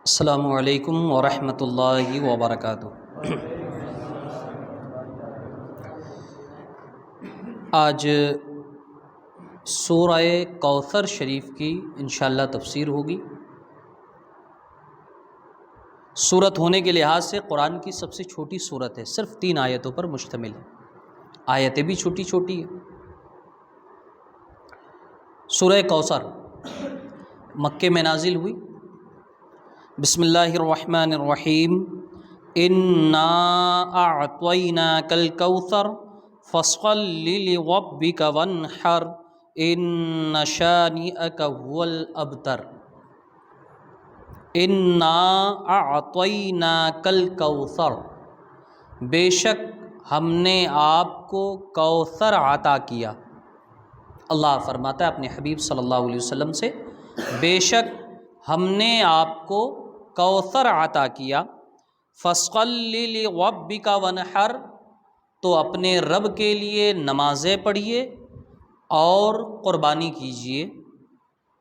السلام علیکم ورحمۃ اللہ وبرکاتہ۔ آج سورہ کوثر شریف کی انشاءاللہ تفسیر ہوگی۔ سورت ہونے کے لحاظ سے قرآن کی سب سے چھوٹی سورت ہے، صرف 3 آیتوں پر مشتمل ہے، آیتیں بھی چھوٹی چھوٹی ہیں۔ سورہ کوثر مکے میں نازل ہوئی۔ بسم اللہ الرحمن الرحیم۔ انا اعطیناک الکوثر فصل لربک وانحر ان شانئک هو الابتر۔ انا اعطیناک الکوثر، بے شک ہم نے آپ کو کوثر عطا کیا۔ اللہ فرماتا ہے اپنے حبیب صلی اللہ علیہ وسلم سے، بے شک ہم نے آپ کو کوثر عطا کیا۔ فصل لربک وانحر، تو اپنے رب کے لیے نمازیں پڑھیے اور قربانی کیجیے۔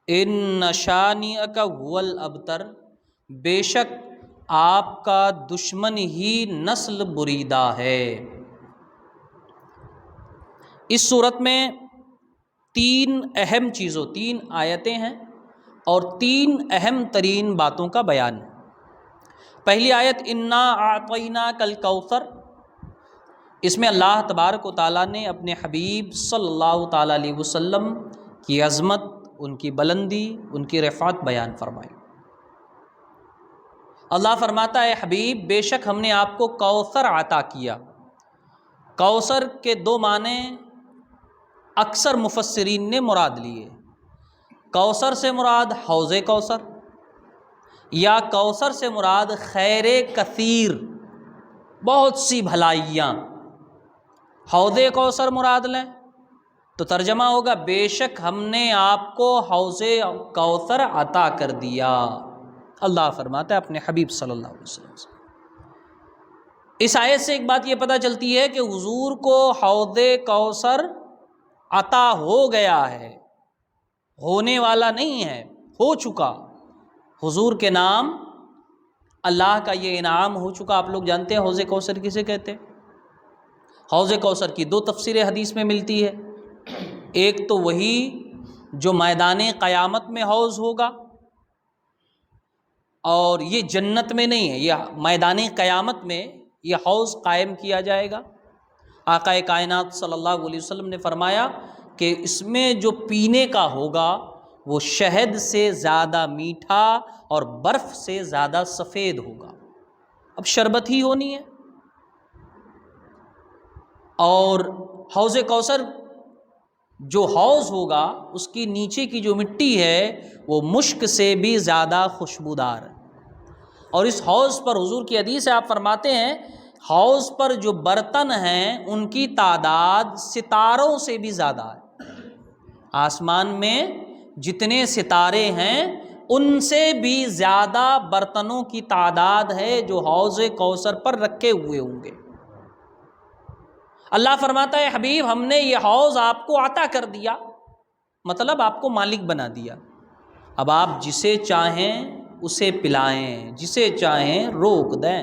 ان شانئک هو الابتر، بے شک آپ کا دشمن ہی نسل بریدہ ہے۔ اس صورت میں 3 اہم چیزوں، 3 آیتیں ہیں اور 3 اہم ترین باتوں کا بیان ہے۔ پہلی آیت انا اعطیناک الکوثر، اس میں اللہ تبارک و تعالیٰ نے اپنے حبیب صلی اللہ تعالیٰ علیہ وسلم کی عظمت، ان کی بلندی، ان کی رفعت بیان فرمائی۔ اللہ فرماتا ہے حبیب بے شک ہم نے آپ کو کوثر عطا کیا۔ کوثر کے 2 معنی اکثر مفسرین نے مراد لیے۔ کوثر سے مراد حوض کوثر، یا کوثر سے مراد خیر کثیر، بہت سی بھلائیاں۔ حوض کوثر مراد لیں تو ترجمہ ہوگا بے شک ہم نے آپ کو حوض کوثر عطا کر دیا۔ اللہ فرماتا ہے اپنے حبیب صلی اللہ علیہ وسلم سے۔ اس آیت سے ایک بات یہ پتہ چلتی ہے کہ حضور کو حوض کوثر عطا ہو گیا ہے، ہونے والا نہیں ہے، ہو چکا۔ حضور کے نام اللہ کا یہ انعام ہو چکا۔ آپ لوگ جانتے ہیں حوض کوثر کسے کہتے ہیں؟ حوض کوثر کی 2 تفسیریں حدیث میں ملتی ہے۔ ایک تو وہی جو میدان قیامت میں حوض ہوگا، اور یہ جنت میں نہیں ہے، یہ میدان قیامت میں یہ حوض قائم کیا جائے گا۔ آقا کائنات صلی اللہ علیہ وسلم نے فرمایا کہ اس میں جو پینے کا ہوگا وہ شہد سے زیادہ میٹھا اور برف سے زیادہ سفید ہوگا۔ اب شربت ہی ہونی ہے۔ اور حوض کوثر جو حوض ہوگا اس کی نیچے کی جو مٹی ہے وہ مشک سے بھی زیادہ خوشبودار ہے۔ اور اس حوض پر حضور کی حدیث ہے، آپ فرماتے ہیں حوض پر جو برتن ہیں ان کی تعداد ستاروں سے بھی زیادہ ہے۔ آسمان میں جتنے ستارے ہیں ان سے بھی زیادہ برتنوں کی تعداد ہے جو حوض کوثر پر رکھے ہوئے ہوں گے۔ اللہ فرماتا ہے حبیب ہم نے یہ حوض آپ کو عطا کر دیا، مطلب آپ کو مالک بنا دیا۔ اب آپ جسے چاہیں اسے پلائیں، جسے چاہیں روک دیں۔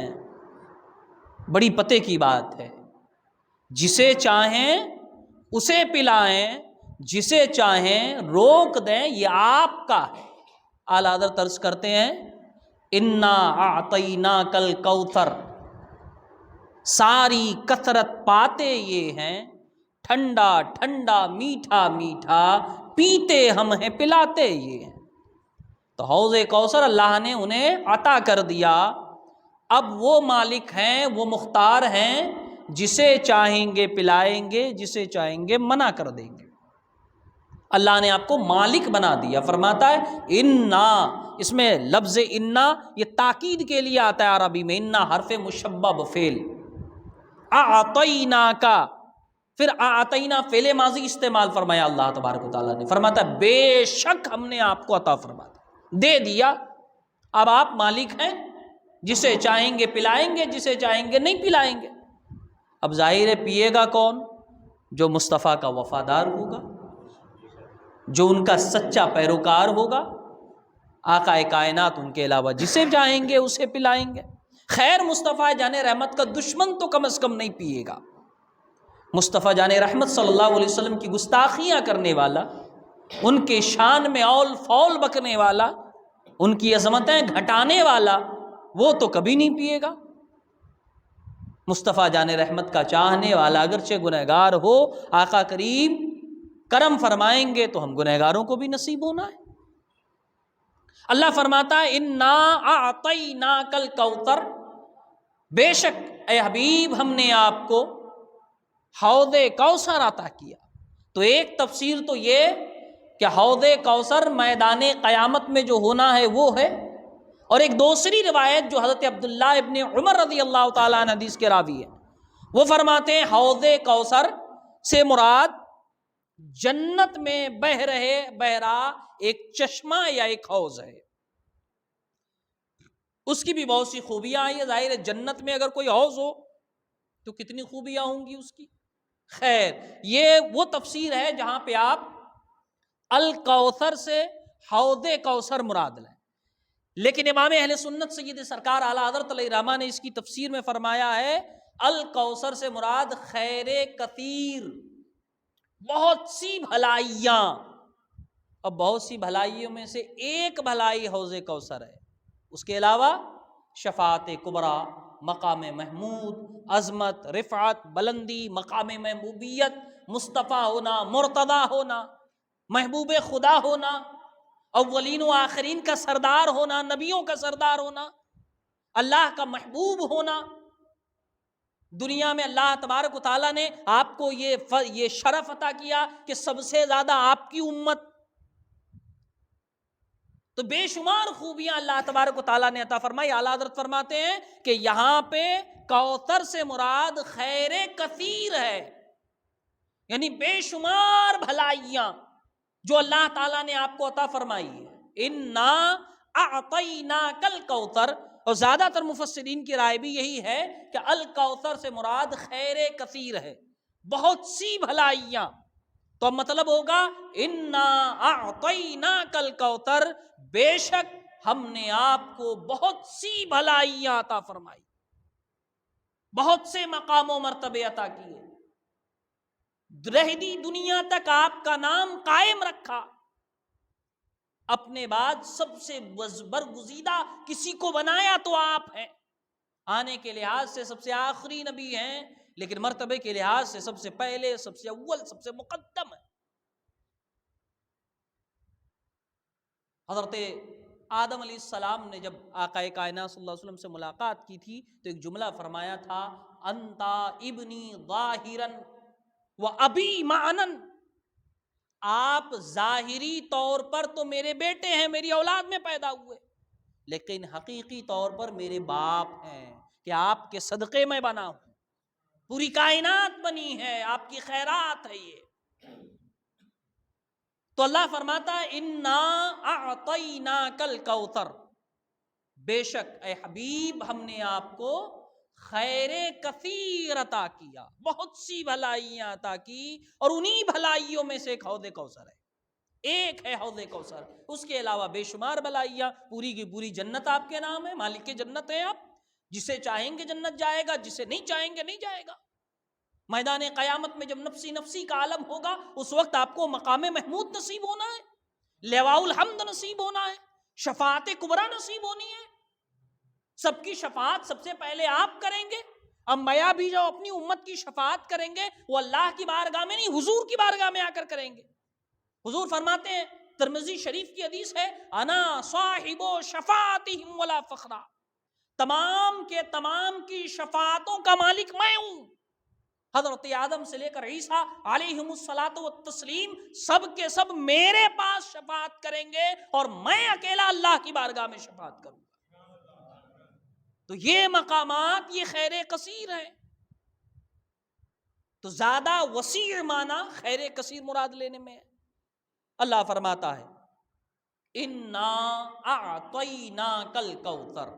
بڑی پتے کی بات ہے، جسے چاہیں اسے پلائیں، جسے چاہیں روک دیں، یہ آپ کا ہے۔ اعلیٰ حضرت عرض کرتے ہیں انا اعطیناک الکوثر، ساری کثرت پاتے یہ ہیں، ٹھنڈا ٹھنڈا میٹھا میٹھا پیتے ہم ہیں، پلاتے یہ ہیں۔ تو حوض کوثر اللہ نے انہیں عطا کر دیا۔ اب وہ مالک ہیں، وہ مختار ہیں، جسے چاہیں گے پلائیں گے، جسے چاہیں گے منع کر دیں گے۔ اللہ نے آپ کو مالک بنا دیا۔ فرماتا ہے انا، اس میں لفظ انا یہ تاکید کے لیے آتا ہے عربی میں، انا حرف مشبہ بفعل، اعطیناک، پھر اعطینا فعل ماضی استعمال فرمایا اللہ تبارک و تعالیٰ نے۔ فرماتا ہے بے شک ہم نے آپ کو عطا فرمایا، دے دیا۔ اب آپ مالک ہیں، جسے چاہیں گے پلائیں گے، جسے چاہیں گے نہیں پلائیں گے۔ اب ظاہر ہے پیے گا کون؟ جو مصطفیٰ کا وفادار ہوگا، جو ان کا سچا پیروکار ہوگا۔ آقا کائنات ان کے علاوہ جسے چاہیں گے اسے پلائیں گے۔ خیر مصطفیٰ جان رحمت کا دشمن تو کم از کم نہیں پیے گا۔ مصطفیٰ جان رحمت صلی اللہ علیہ وسلم کی گستاخیاں کرنے والا، ان کے شان میں اول فول بکنے والا، ان کی عظمتیں گھٹانے والا، وہ تو کبھی نہیں پیے گا۔ مصطفیٰ جان رحمت کا چاہنے والا اگرچہ گنہگار ہو، آقا کریم کرم فرمائیں گے تو ہم گنہگاروں کو بھی نصیب ہونا ہے۔ اللہ فرماتا ہے انا اعطیناک الکوثر، بے شک اے حبیب ہم نے آپ کو حوض کوثر عطا کیا۔ تو ایک تفسیر تو یہ کہ حوض کوثر میدان قیامت میں جو ہونا ہے وہ ہے، اور ایک دوسری روایت جو حضرت عبداللہ ابن عمر رضی اللہ تعالیٰ عنہ حدیث کے راوی ہیں، وہ فرماتے ہیں حوض کوثر سے مراد جنت میں بہ رہا ایک چشمہ یا ایک حوض ہے۔ اس کی بھی بہت سی خوبیاں آئی ہیں، ظاہر ہے جنت میں اگر کوئی حوض ہو تو کتنی خوبیاں ہوں گی اس کی۔ خیر یہ وہ تفسیر ہے جہاں پہ آپ الکوثر سے حوض کوثر مراد لیں، لیکن امام اہل سنت سید سرکار اعلیٰ حضرت علیہ رحمہ نے اس کی تفسیر میں فرمایا ہے الکوثر سے مراد خیر کثیر، بہت سی بھلائیاں، اور بہت سی بھلائیوں میں سے ایک بھلائی حوض کوثر ہے۔ اس کے علاوہ شفاعت کبریٰ، مقام محمود، عظمت، رفعت، بلندی، مقام محبوبیت، مصطفیٰ ہونا، مرتضیٰ ہونا، محبوب خدا ہونا، اولین و آخرین کا سردار ہونا، نبیوں کا سردار ہونا، اللہ کا محبوب ہونا۔ دنیا میں اللہ تبارک و تعالیٰ نے آپ کو یہ شرف عطا کیا کہ سب سے زیادہ آپ کی امت، تو بے شمار خوبیاں اللہ تبارک و تعالیٰ نے عطا فرمائی۔ اعلیٰ حضرت فرماتے ہیں کہ یہاں پہ کوثر سے مراد خیر کثیر ہے، یعنی بے شمار بھلائیاں جو اللہ تعالیٰ نے آپ کو عطا فرمائی ہے۔ انا اعطیناک الکوثر، اور زیادہ تر مفسرین کی رائے بھی یہی ہے کہ الکوثر سے مراد خیر کثیر ہے، بہت سی بھلائیاں۔ تو اب مطلب ہوگا انا اعطیناک الکوثر، بے شک ہم نے آپ کو بہت سی بھلائیاں عطا فرمائی، بہت سے مقام و مرتبے عطا کیے، رہ دی دنیا تک آپ کا نام قائم رکھا، اپنے بعد سب سے برگزیدہ کسی کو بنایا تو آپ ہیں، آنے کے لحاظ سے سب سے آخری نبی ہیں، لیکن مرتبے کے لحاظ سے سب سے پہلے، سب سے اول، سب سے مقدم ہے۔ حضرت آدم علیہ السلام نے جب آقا کائنات صلی اللہ علیہ وسلم سے ملاقات کی تھی تو ایک جملہ فرمایا تھا انتا ابنی ظاہرا و ابی معنا، آپ ظاہری طور پر تو میرے بیٹے ہیں، میری اولاد میں پیدا ہوئے، لیکن حقیقی طور پر میرے باپ ہیں، کہ آپ کے صدقے میں بنا ہوں، پوری کائنات بنی ہے، آپ کی خیرات ہے یہ۔ تو اللہ فرماتا ہے انا اعطیناک الکوثر، بے شک اے حبیب ہم نے آپ کو خیر کثیر عطا کیا، بہت سی بھلائیاں عطا کی، اور انہی بھلائیوں میں سے ایک حوض کوثر ہے، ایک ہے حوض کوثر، اس کے علاوہ بے شمار بھلائیاں، پوری کی پوری جنت آپ کے نام ہے، مالک کے جنت ہیں آپ، جسے چاہیں گے جنت جائے گا، جسے نہیں چاہیں گے نہیں جائے گا۔ میدان قیامت میں جب نفسی نفسی کا عالم ہوگا، اس وقت آپ کو مقام محمود نصیب ہونا ہے، لواء الحمد نصیب ہونا ہے، شفاعت کبریٰ نصیب ہونی ہے۔ سب کی شفاعت سب سے پہلے آپ کریں گے، انبیاء بھی جو اپنی امت کی شفاعت کریں گے وہ اللہ کی بارگاہ میں نہیں، حضور کی بارگاہ میں آ کر کریں گے۔ حضور فرماتے ہیں، ترمذی شریف کی حدیث ہے، انا صاحب شفاعتہم ولا فخرا، تمام کے تمام کی شفاعتوں کا مالک میں ہوں۔ حضرت آدم سے لے کر عیسیٰ علیہم الصلاۃ والتسلیم سب کے سب میرے پاس شفاعت کریں گے، اور میں اکیلا اللہ کی بارگاہ میں شفاعت کروں گا۔ تو یہ مقامات، یہ خیر کثیر ہے، تو زیادہ وسیع معنی خیر کثیر مراد لینے میں ہے۔ اللہ فرماتا ہے انا اعطیناک الکوثر،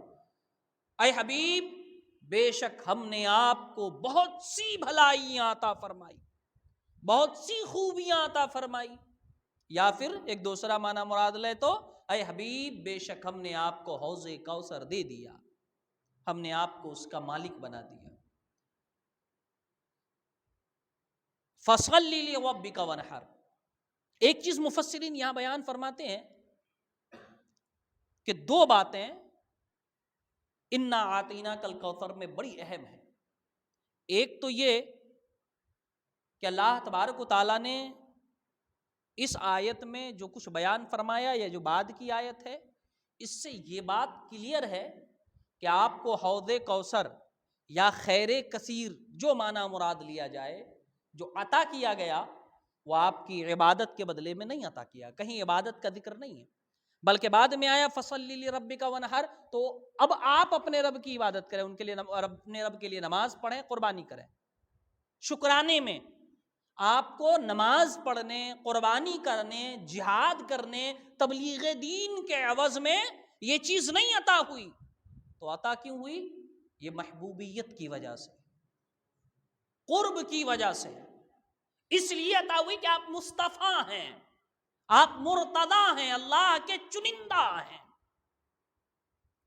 اے حبیب بے شک ہم نے آپ کو بہت سی بھلائیاں عطا فرمائی، بہت سی خوبیاں عطا فرمائی، یا پھر ایک دوسرا معنی مراد لے تو اے حبیب بے شک ہم نے آپ کو حوض کوثر دے دیا، ہم نے آپ کو اس کا مالک بنا دیا۔ فَصَلِّ لِرَبِّكَ وَانْحَرْ، ایک چیز مفسرین یہاں بیان فرماتے ہیں کہ دو باتیں اِنَّا أَعْطَيْنَاكَ الْكَوْثَرَ میں بڑی اہم ہیں۔ ایک تو یہ کہ اللہ تبارک و تعالیٰ نے اس آیت میں جو کچھ بیان فرمایا یا جو بعد کی آیت ہے، اس سے یہ بات کلیئر ہے کہ آپ کو حوض کوثر یا خیر کثیر جو معنی مراد لیا جائے، جو عطا کیا گیا، وہ آپ کی عبادت کے بدلے میں نہیں عطا کیا، کہیں عبادت کا ذکر نہیں ہے، بلکہ بعد میں آیا فَصَلِّ لِرَبِّكَ وَانْحَرْ، تو اب آپ اپنے رب کی عبادت کریں، ان کے لیے اپنے رب کے لیے نماز پڑھیں، قربانی کریں۔ شکرانے میں آپ کو نماز پڑھنے، قربانی کرنے، جہاد کرنے، تبلیغ دین کے عوض میں یہ چیز نہیں عطا ہوئی، تو عطا کیوں ہوئی؟ یہ محبوبیت کی وجہ سے، قرب کی وجہ سے، اس لیے عطا ہوئی کہ آپ مصطفیٰ ہیں، آپ مرتضیٰ ہیں، اللہ کے چنندہ ہیں،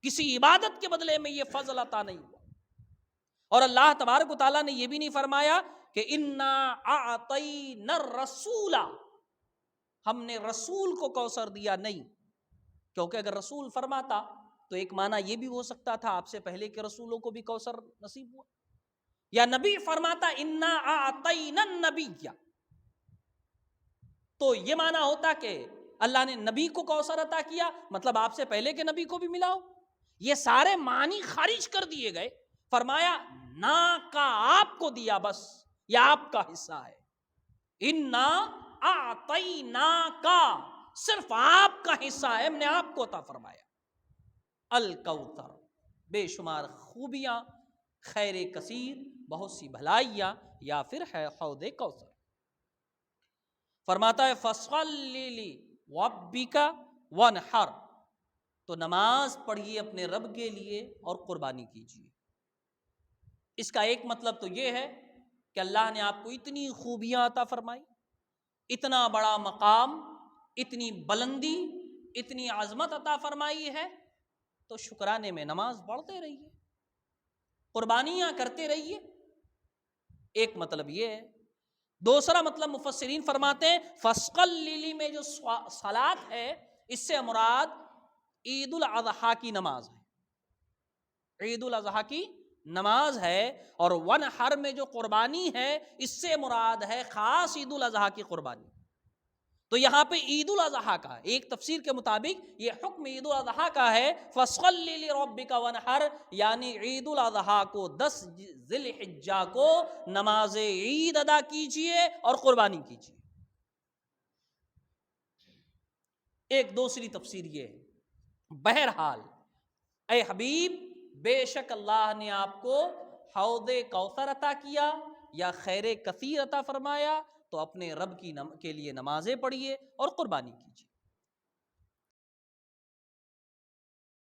کسی عبادت کے بدلے میں یہ فضل عطا نہیں ہوا۔ اور اللہ تبارک و تعالیٰ نے یہ بھی نہیں فرمایا کہ اِنَّا أَعْطَيْنَا الرَّسُولَ، ہم نے رسول کو کوثر دیا، نہیں، کیونکہ اگر رسول فرماتا تو ایک معنی یہ بھی ہو سکتا تھا آپ سے پہلے کے رسولوں کو بھی کوثر نصیب ہوا، یا نبی فرماتا اِنَّا أَعْطَيْنَا النَّبِيَّ، تو یہ معنی ہوتا کہ اللہ نے نبی کو کوثر عطا کیا، مطلب آپ سے پہلے کے نبی کو بھی ملا ہو۔ یہ سارے معنی خارج کر دیے گئے، فرمایا نا کا آپ کو دیا، بس یہ آپ کا حصہ ہے، اِنَّا أَعْطَيْنَاكَ، صرف آپ کا حصہ ہے، ہم نے آپ کو عطا فرمایا الکوثر، بے شمار خوبیاں، خیر کثیر، بہت سی بھلائیاں، یا پھر ہے حوض کوثر۔ فرماتا ہے فَصَلِّ لِرَبِّكَ وَانْحَرْ، تو نماز پڑھیے اپنے رب کے لیے اور قربانی کیجیے۔ اس کا ایک مطلب تو یہ ہے کہ اللہ نے آپ کو اتنی خوبیاں عطا فرمائی، اتنا بڑا مقام، اتنی بلندی، اتنی عظمت عطا فرمائی ہے، تو شکرانے میں نماز پڑھتے رہیے، قربانیاں کرتے رہیے، ایک مطلب یہ ہے۔ دوسرا مطلب مفسرین فرماتے ہیں فَصَلِّ میں جو صلاۃ ہے، اس سے مراد عید الاضحیٰ کی نماز ہے، عید الاضحیٰ کی نماز ہے، اور وَانْحَرْ میں جو قربانی ہے، اس سے مراد ہے خاص عید الاضحیٰ کی قربانی۔ تو یہاں پہ عید الاضحیٰ کا ایک تفسیر کے مطابق یہ حکم عید الاضحیٰ کا ہے، فَصَلِّ لِرَبِّكَ وَانْحَرْ، یعنی عید الاضحیٰ کو 10 ذی الحجہ کو نماز عید ادا کیجئے اور قربانی کیجئے۔ ایک دوسری تفسیر یہ ہے، بہرحال اے حبیب بے شک اللہ نے آپ کو حوض کوثر عطا کیا یا خیر کثیر عطا فرمایا، تو اپنے رب کے لیے نمازیں پڑھیے اور قربانی کیجیے۔